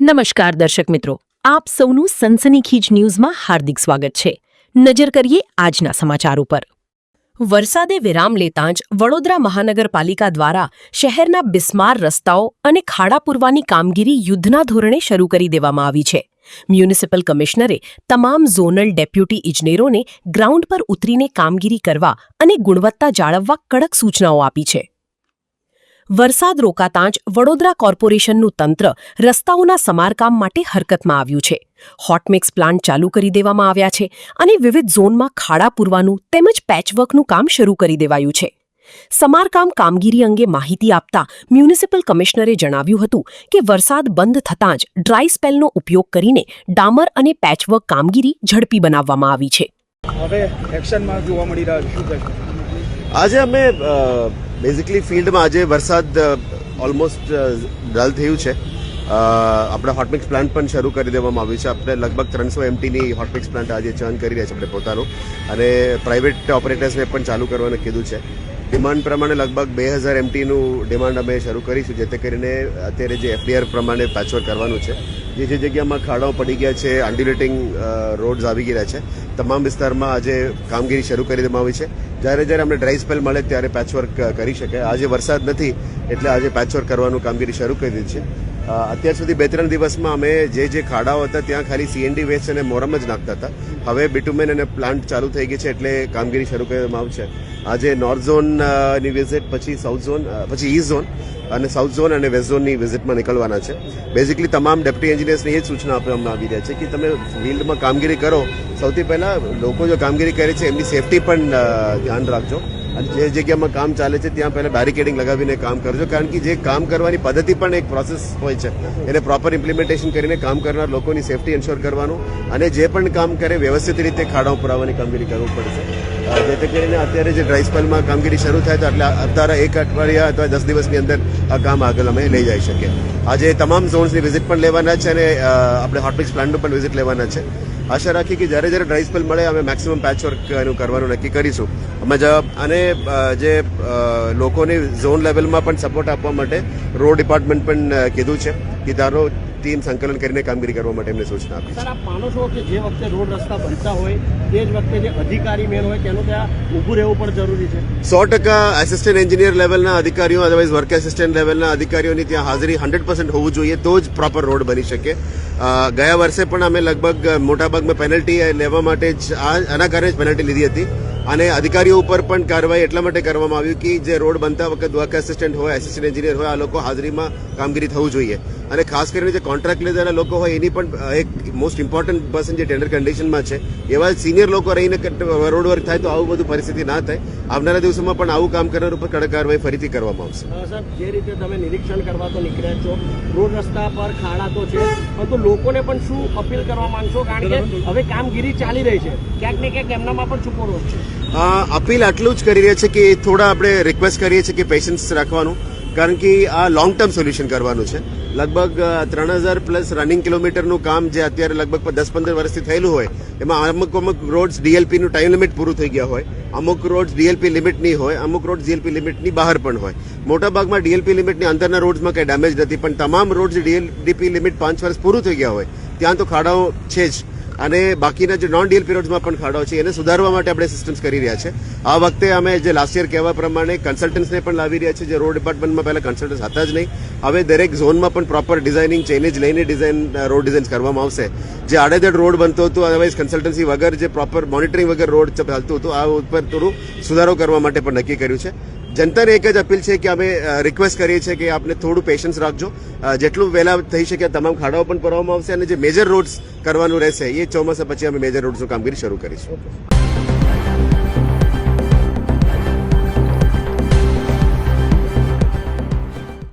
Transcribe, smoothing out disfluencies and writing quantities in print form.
નમસ્કાર દર્શક મિત્રો, આપ સૌનું સનસનીખીજ ન્યૂઝમાં હાર્દિક સ્વાગત છે. નજર કરીએ આજના સમાચાર ઉપર. વરસાદે વિરામ લેતાં જ વડોદરા મહાનગરપાલિકા દ્વારા શહેરના બિસ્માર રસ્તાઓ અને ખાડા પૂરવાની કામગીરી યુદ્ધના ધોરણે શરૂ કરી દેવામાં આવી છે. મ્યુનિસિપલ કમિશનરે તમામ ઝોનલ ડેપ્યુટી ઇજનેરોને ગ્રાઉન્ડ પર ઉતરીને કામગીરી કરવા અને ગુણવત્તા જાળવવા કડક સૂચનાઓ આપી છે. વરસાદ રોકાતાં જ વડોદરા કોર્પોરેશનનું તંત્ર રસ્તાઓના સમારકામ માટે હરકતમાં આવ્યું છે. હોટમિક્સ પ્લાન્ટ ચાલુ કરી દેવામાં આવ્યા છે અને વિવિધ ઝોનમાં ખાડા પૂરવાનું તેમજ પેચવર્કનું કામ શરૂ કરી દેવાયું છે. સમારકામ કામગીરી અંગે માહિતી આપતા મ્યુનિસિપલ કમિશનરે જણાવ્યું હતું કે વરસાદ બંધ થતાં જ ડ્રાય સ્પેલનો ઉપયોગ કરીને ડામર અને પેચવર્ક કામગીરી ઝડપી બનાવવામાં આવી છે. હવે એક્શનમાં જોવા મળી રહ્યું શું છે? આજે અમે બેઝિકલી ફિલ્ડમાં આજે વરસાદ ઓલમોસ્ટ ડલ થયું છે. આપણે હોટમિક્સ પ્લાન્ટ પણ શરૂ કરી દેવામાં આવ્યું છે. આપણે લગભગ 300 MTની હોટમિક્સ પ્લાન્ટ આજે ચર્ન કરી રહ્યા છે આપણે પોતાનું, અને પ્રાઇવેટ ઓપરેટર્સને પણ ચાલુ કરવાનું કીધું છે. ડિમાન્ડ પ્રમાણે લગભગ 2000 MTનું ડિમાન્ડ અમે શરૂ કરીશું, જેથી કરીને અત્યારે જે FDR પ્રમાણે પેચવર્ક કરવાનું છે. જે જગ્યામાં ખાડાઓ પડી ગયા છે, અન્ડ્યુલેટિંગ રોડ્સ આવી ગયા છે, તમામ વિસ્તારમાં આજે કામગીરી શરૂ કરી દેવામાં આવી છે. જ્યારે અમને ડ્રાય સ્પેલ મળે ત્યારે પેચવર્ક કરી શકાય. આજે વરસાદ નથી એટલે આજે પેચવર્ક કરવાનું કામગીરી શરૂ કરી દીધી છે. અત્યાર સુધી 2-3 દિવસમાં અમે જે ખાડાઓ હતા ત્યાં ખાલી CND વેસ્ટ અને મોરમ જ નાખતા હતા. હવે બિટુમેન અને પ્લાન્ટ ચાલુ થઈ ગઈ છે એટલે કામગીરી શરૂ કરવામાં આવશે. આજે નોર્થ ઝોનની વિઝિટ, પછી સાઉથ ઝોન, પછી ઈસ્ટ ઝોન અને સાઉથ ઝોન અને વેસ્ટ ઝોનની વિઝિટમાં નીકળવાના છે. બેઝિકલી તમામ ડેપ્યુટી એન્જિનિયર્સને એ જ સૂચના આપવામાં આવી રહ્યા છે કે તમે ફિલ્ડમાં કામગીરી કરો, સૌથી પહેલા લોકો જો કામગીરી કરે છે એમની સેફટી પણ ધ્યાન રાખજો, અને જે જગ્યામાં કામ ચાલે છે ત્યાં પહેલા બેરિકેડિંગ લગાવીને કામ કરજો, કારણ કે જે કામ કરવાની પદ્ધતિ પણ એક પ્રોસેસ હોય છે. એને પ્રોપર ઇમ્પ્લિમેન્ટેશન કરીને કામ કરનાર લોકોની સેફટી એન્શ્યોર કરવાનું, અને જે પણ કામ કરે વ્યવસ્થિત રીતે ખાડાઓ પુરાવાની કામગીરી કરવું પડશે. જેથી કરીને અત્યારે જે ડ્રાય સ્પેલમાં કામગીરી શરૂ થાય તો એટલે અત્યારે 1 અઠવાડિયા અથવા 10 દિવસની અંદર આ કામ આગળ અમે લઈ જઈ શકીએ. આજે તમામ ઝોન્સની વિઝિટ પણ લેવાના છે અને આપણે હોટમિક્સ પ્લાન્ટનું પણ વિઝિટ લેવાના છે. આશા રાખી કે જ્યારે ડ્રાય સ્પેલ મળે અમે મેક્સિમમ પેચવર્ક એનું કરવાનું નક્કી કરીશું. અમે અને જે લોકોને ઝોન લેવલમાં પણ સપોર્ટ આપવા માટે રોડ ડિપાર્ટમેન્ટ પણ કીધું છે કે તારો ટીમ સંકલન કરીને કામગીરી કરવા માટે એમને સૂચના આપી. સર, આપ માનો છો કે જે વખતે રોડ રસ્તા બનતા હોય તે જ વખતે જે અધિકારી મેન હોય તેનું ત્યાં ઊભું રહેવું પણ જરૂરી છે? 100% આસિસ્ટન્ટ એન્જિનિયર લેવલના અધિકારીઓ, અદરવાઇઝ વર્ક આસિસ્ટન્ટ લેવલના અધિકારીઓની ત્યાં હાજરી 100% હોવું જોઈએ, તો જ પ્રોપર રોડ બની શકે. ગયા વર્ષે પણ અમે લગભગ મોટાભાગમાં પેનલ્ટી લેવા માટે જ આના કારણે જ પેનલ્ટી લીધી હતી, અને અધિકારીઓ ઉપર પણ કાર્યવાહી એટલા માટે કરવામાં આવ્યું કે જે રોડ બનતા વખત વર્ક આસિસ્ટન્ટ હોય, આસિસ્ટન્ટ એન્જિનિયર હોય, આ લોકો હાજરીમાં કામગીરી થવું જોઈએ. અને ખાસ કરીને જે કોન્ટ્રાક્ટ લીધેલા લોકો હોય એની પણ એક મોસ્ટ ઇમ્પોર્ટન્ટ પર્સન જે ટેન્ડર કન્ડિશનમાં છે એવા સિનિયર લોકો રહીને રોડ વર્ક થાય તો આવું બધું પરિસ્થિતિ ના થાય. આવનારા દિવસોમાં પણ આવું કામ કરનાર ઉપર કડક કાર્યવાહી ફરીથી કરવામાં આવશે. સર, જે રીતે તમે નિરીક્ષણ કરવા તો નીકળ્યા છો, રોડ રસ્તા પર ખાડા તો છે, પરંતુ લોકોને પણ શું અપીલ કરવા માંગશો? કારણ કે હવે કામગીરી ચાલી રહી છે, ક્યાંક ને ક્યાંક એમનામાં પણ છુપો રોજ છે. અપીલ આટલું જ કરી રહ્યા છે કે થોડા આપણે રિક્વેસ્ટ કરીએ છીએ કે પેશન્સ રાખવાનું, કારણ કે આ લોંગ ટર્મ સોલ્યુશન કરવાનું છે. લગભગ 3000+ રનિંગ કિલોમીટરનું કામ જે અત્યારે લગભગ 10-15 વર્ષથી થયેલું હોય, એમાં અમુક રોડ્સ DLPનું ટાઈમ લિમિટ પૂરું થઈ ગયા હોય, અમુક રોડ્સ DLP લિમિટની હોય, અમુક રોડ્સ DLP લિમિટની બહાર પણ હોય. મોટાભાગમાં DLP લિમિટની અંદરના રોડ્સમાં કંઈ ડેમેજ નથી, પણ તમામ રોડ્સ DLP લિમિટ 5 વર્ષ પૂરું થઈ ગયા હોય ત્યાં તો ખાડાઓ છે જ, અને બાકીના જે નોન DLP રોડ્સમાં પણ ખાડાઓ છે એને સુધારવા માટે આપણે સિસ્ટમ્સ કરી રહ્યા છે. આ વખતે અમે જે લાસ્ટ યર કહેવા પ્રમાણે કન્સલ્ટન્ટ્સને પણ લાવી રહ્યા છે. જે રોડ ડિપાર્ટમેન્ટમાં પહેલા કન્સલ્ટન્ટ્સ હતા જ નહીં, હવે દરેક ઝોનમાં પણ પ્રોપર ડિઝાઇનિંગ ચેલેન્જ લઈને રોડ ડિઝાઇન કરવામાં આવશે. જે આડેધડ રોડ બનતો હતો, અદરવાઇઝ કન્સલ્ટન્સી વગર જે પ્રોપર મોનિટરિંગ વગર રોડ ચાલતું હતું, આ ઉપર થોડું સુધારો કરવા માટે પણ નક્કી કર્યું છે. જનતાને એક જ અપીલ છે કે અમે રિક્વેસ્ટ કરીએ છીએ કે આપને થોડું પેશન્સ રાખજો. જેટલું વહેલા થઈ શકે તમામ ખાડાઓ પણ ભરવામાં આવશે, અને જે મેજર રોડ્સ કરવાનું રહેશે એ ચોમાસા પછી અમે મેજર રોડ્સનું કામગીરી શરૂ કરીશું.